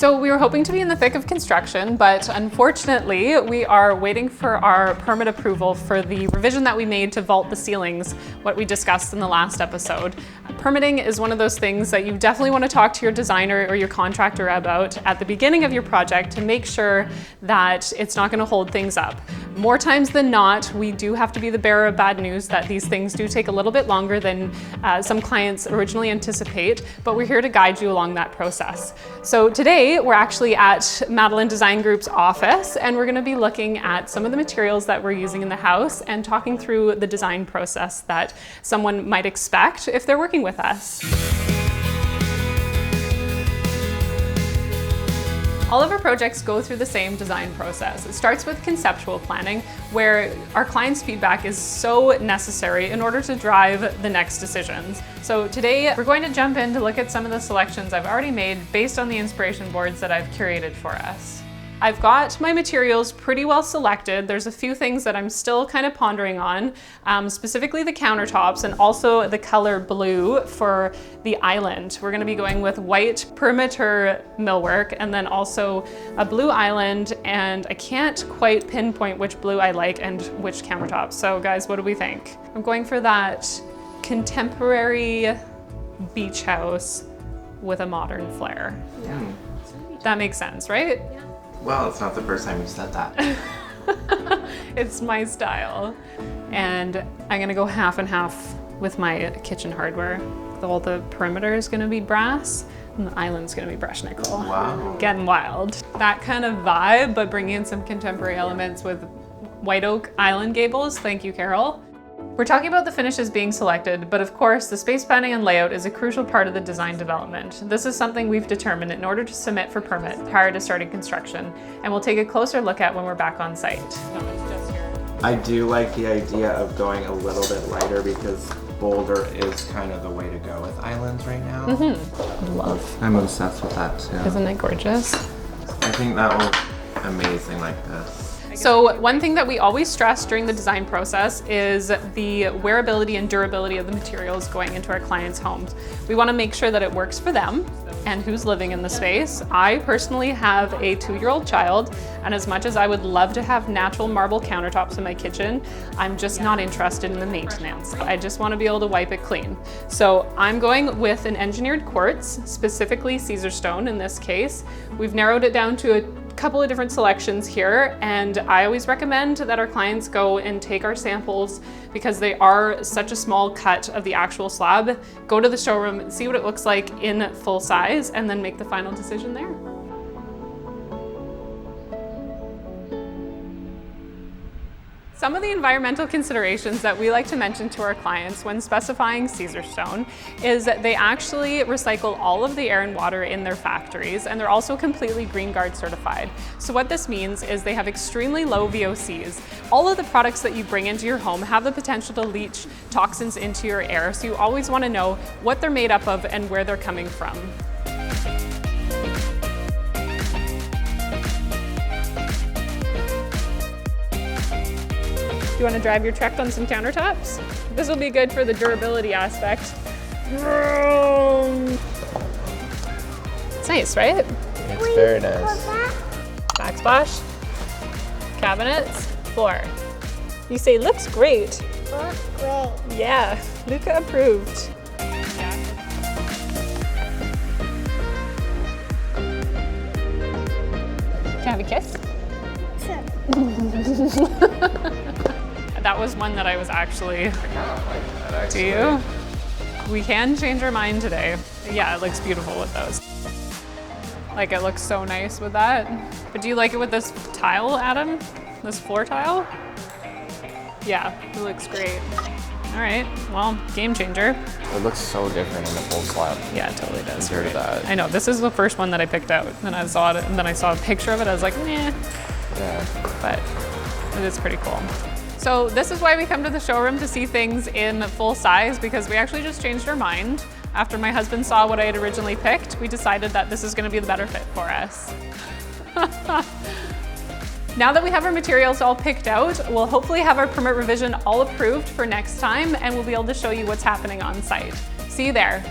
So we were hoping to be in the thick of construction, but unfortunately we are waiting for our permit approval for the revision that we made to vault the ceilings, what we discussed in the last episode. Permitting is one of those things that you definitely want to talk to your designer or your contractor about at the beginning of your project to make sure that it's not going to hold things up. More times than not, we do have to be the bearer of bad news that these things do take a little bit longer than some clients originally anticipate, but we're here to guide you along that process. So today we're actually at Madeleine Design Group's office, and we're going to be looking at some of the materials that we're using in the house and talking through the design process that someone might expect if they're working with us. All of our projects go through the same design process. It starts with conceptual planning, where our client's feedback is so necessary in order to drive the next decisions. So today we're going to jump in to look at some of the selections I've already made based on the inspiration boards that I've curated for us. I've got my materials pretty well selected. There's a few things that I'm still kind of pondering on, specifically the countertops and also the color blue for the island. We're going to be going with white perimeter millwork and then also a blue island, and I can't quite pinpoint which blue I like and which countertops. So guys, what do we think? I'm going for that contemporary beach house with a modern flair. Yeah. That makes sense, right? Yeah. Well, it's not the first time you've said that. It's my style. And I'm gonna go half and half with my kitchen hardware. All the perimeter is gonna be brass and the island's gonna be brushed nickel. Wow. Getting wild. That kind of vibe, but bringing in some contemporary elements with white oak island gables. Thank you, Carol. We're talking about the finishes being selected, but of course the space planning and layout is a crucial part of the design development. This is something we've determined in order to submit for permit prior to starting construction, and we'll take a closer look at when we're back on site. I do like the idea of going a little bit lighter because boulder is kind of the way to go with islands right now. Love. I'm obsessed with that too. Isn't it gorgeous? I think that will be amazing like this. So one thing that we always stress during the design process is the wearability and durability of the materials going into our clients' homes. We want to make sure that it works for them and who's living in the space. I personally have a 2-year-old child, and as much as I would love to have natural marble countertops in my kitchen, I'm just not interested in the maintenance. I just want to be able to wipe it clean. So I'm going with an engineered quartz, specifically Caesar stone in this case. We've narrowed it down to a couple of different selections here, and I always recommend that our clients go and take our samples because they are such a small cut of the actual slab. Go to the showroom, see what it looks like in full size, and then make the final decision there. Some of the environmental considerations that we like to mention to our clients when specifying Caesar stone is that they actually recycle all of the air and water in their factories, and they're also completely Green Guard certified. So what this means is they have extremely low VOCs. All of the products that you bring into your home have the potential to leach toxins into your air, so you always want to know what they're made up of and where they're coming from. Do you want to drive your truck on some countertops? This will be good for the durability aspect. It's nice, right? It's very nice. Backsplash, cabinets, floor. You say, looks great. Looks great. Yeah, Luca approved. Can I have a kiss? Sure. That was one that I was actually, I kind of like that actually. do you? We can change our mind today. Yeah, it looks beautiful with those. Like, it looks so nice with that. But do you like it with this tile, Adam? This floor tile? Yeah, it looks great. All right, well, game changer. It looks so different in the full slab. Yeah, it totally does. Compared to that. I know, this is the first one that I picked out. And I saw it, and then I saw a picture of it, I was like, meh. Yeah. But it is pretty cool. So this is why we come to the showroom to see things in full size, because we actually just changed our mind. After my husband saw what I had originally picked, we decided that this is going to be the better fit for us. Now that we have our materials all picked out, we'll hopefully have our permit revision all approved for next time, and we'll be able to show you what's happening on site. See you there.